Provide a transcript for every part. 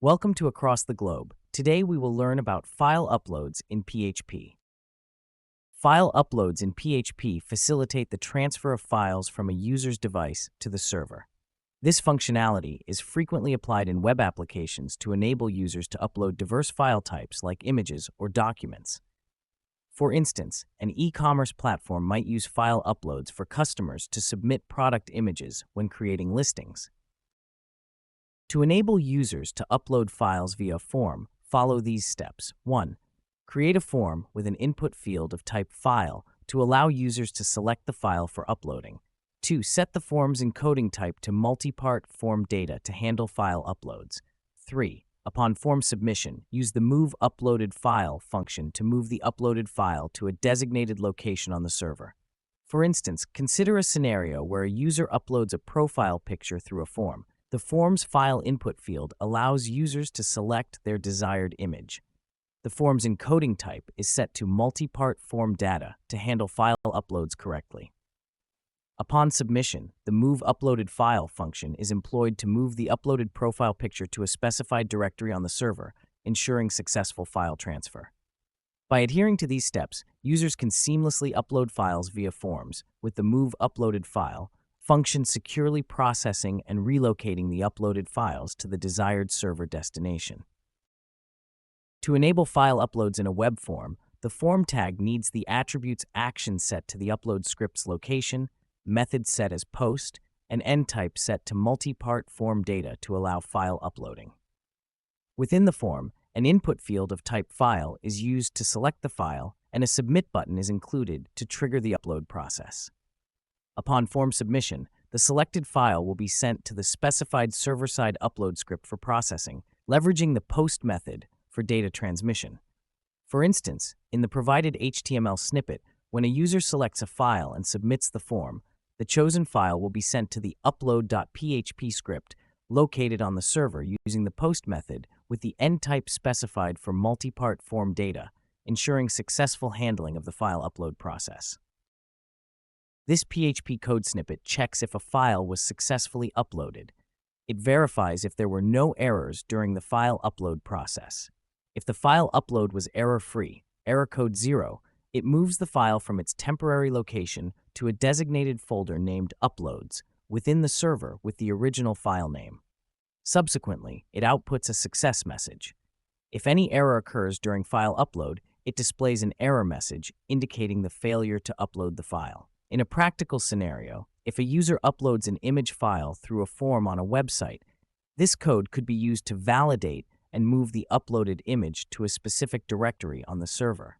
Welcome to Across the Globe. Today we will learn about file uploads in PHP. File uploads in PHP facilitate the transfer of files from a user's device to the server. This functionality is frequently applied in web applications to enable users to upload diverse file types like images or documents. For instance, an e-commerce platform might use file uploads for customers to submit product images when creating listings. To enable users to upload files via form, follow these steps. 1. Create a form with an input field of type file to allow users to select the file for uploading. 2. Set the form's encoding type to multi-part form data to handle file uploads. 3. Upon form submission, use the Move Uploaded File function to move the uploaded file to a designated location on the server. For instance, consider a scenario where a user uploads a profile picture through a form. The form's file input field allows users to select their desired image. The form's encoding type is set to multi-part form data to handle file uploads correctly. Upon submission, the Move Uploaded File function is employed to move the uploaded profile picture to a specified directory on the server, ensuring successful file transfer. By adhering to these steps, users can seamlessly upload files via forms, with the Move Uploaded File function securely processing and relocating the uploaded files to the desired server destination. To enable file uploads in a web form, the form tag needs the attributes action set to the upload script's location, method set as post, and end type set to multi-part form data to allow file uploading. Within the form, an input field of type file is used to select the file, and a submit button is included to trigger the upload process. Upon form submission, the selected file will be sent to the specified server-side upload script for processing, leveraging the post method for data transmission. For instance, in the provided HTML snippet, when a user selects a file and submits the form, the chosen file will be sent to the upload.php script located on the server using the post method with the end type specified for multi-part form data, ensuring successful handling of the file upload process. This PHP code snippet checks if a file was successfully uploaded. It verifies if there were no errors during the file upload process. If the file upload was error-free, error code 0, it moves the file from its temporary location to a designated folder named Uploads within the server with the original file name. Subsequently, it outputs a success message. If any error occurs during file upload, it displays an error message indicating the failure to upload the file. In a practical scenario, if a user uploads an image file through a form on a website, this code could be used to validate and move the uploaded image to a specific directory on the server.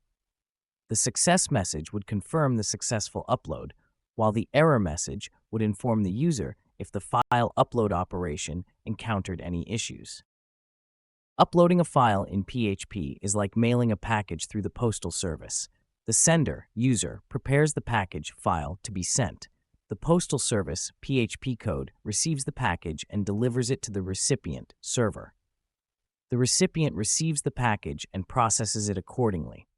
The success message would confirm the successful upload, while the error message would inform the user if the file upload operation encountered any issues. Uploading a file in PHP is like mailing a package through the postal service. The sender, user, prepares the package file to be sent. The postal service, PHP Code, receives the package and delivers it to the recipient, server. The recipient receives the package and processes it accordingly.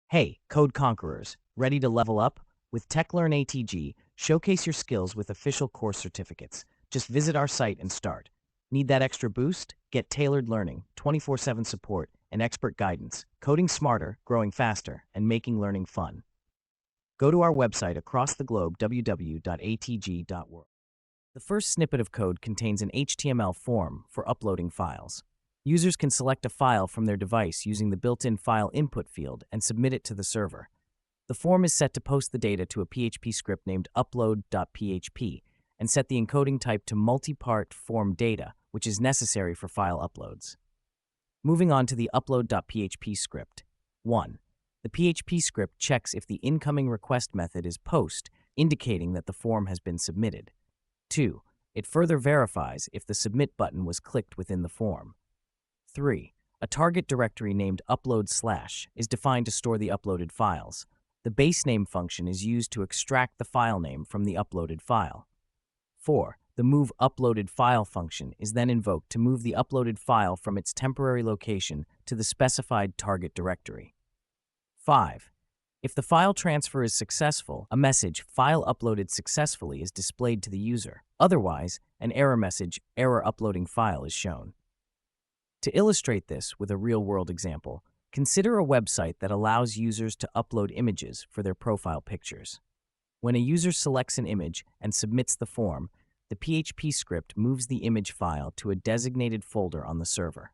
Hey, Code Conquerors, ready to level up? With TechLearn ATG, showcase your skills with official course certificates. Just visit our site and start. Need that extra boost? Get tailored learning, 24/7 support, and expert guidance, coding smarter, growing faster, and making learning fun. Go to our website across the globe, www.atg.world. The first snippet of code contains an HTML form for uploading files. Users can select a file from their device using the built-in file input field and submit it to the server. The form is set to post the data to a PHP script named upload.php and set the encoding type to multi-part form data, which is necessary for file uploads. Moving on to the upload.php script. 1. The PHP script checks if the incoming request method is post, indicating that the form has been submitted. 2. It further verifies if the submit button was clicked within the form. 3. A target directory named upload/ is defined to store the uploaded files. The base name function is used to extract the file name from the uploaded file. 4. The Move Uploaded File function is then invoked to move the uploaded file from its temporary location to the specified target directory. 5. If the file transfer is successful, a message, "File uploaded successfully," is displayed to the user. Otherwise, an error message, "Error uploading file," is shown. To illustrate this with a real-world example, consider a website that allows users to upload images for their profile pictures. When a user selects an image and submits the form, the PHP script moves the image file to a designated folder on the server.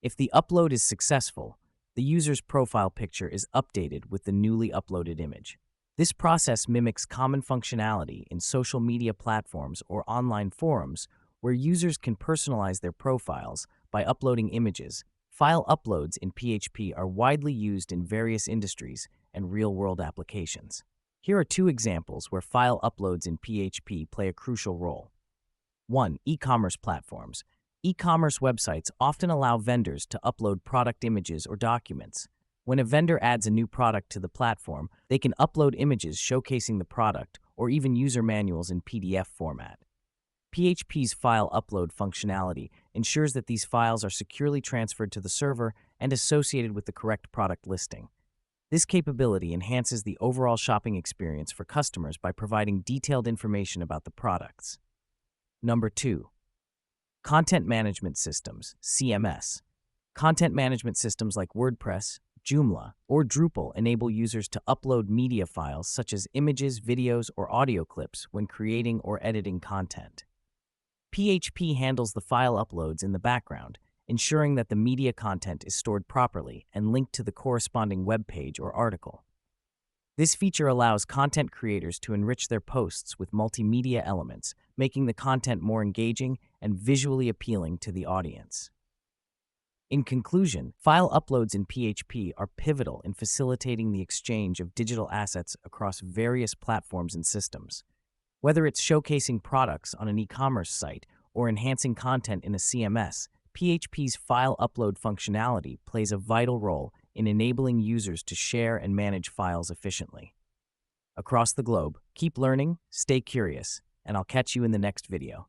If the upload is successful, the user's profile picture is updated with the newly uploaded image. This process mimics common functionality in social media platforms or online forums where users can personalize their profiles by uploading images. File uploads in PHP are widely used in various industries and real-world applications. Here are two examples where file uploads in PHP play a crucial role. 1. E-commerce platforms. E-commerce websites often allow vendors to upload product images or documents. When a vendor adds a new product to the platform, they can upload images showcasing the product or even user manuals in PDF format. PHP's file upload functionality ensures that these files are securely transferred to the server and associated with the correct product listing. This capability enhances the overall shopping experience for customers by providing detailed information about the products. Number 2. Content Management Systems, CMS. Content management systems like WordPress, Joomla, or Drupal enable users to upload media files such as images, videos, or audio clips when creating or editing content. PHP handles the file uploads in the background, ensuring that the media content is stored properly and linked to the corresponding web page or article. This feature allows content creators to enrich their posts with multimedia elements, making the content more engaging and visually appealing to the audience. In conclusion, file uploads in PHP are pivotal in facilitating the exchange of digital assets across various platforms and systems. Whether it's showcasing products on an e-commerce site or enhancing content in a CMS, PHP's file upload functionality plays a vital role in enabling users to share and manage files efficiently. Across the globe, keep learning, stay curious, and I'll catch you in the next video.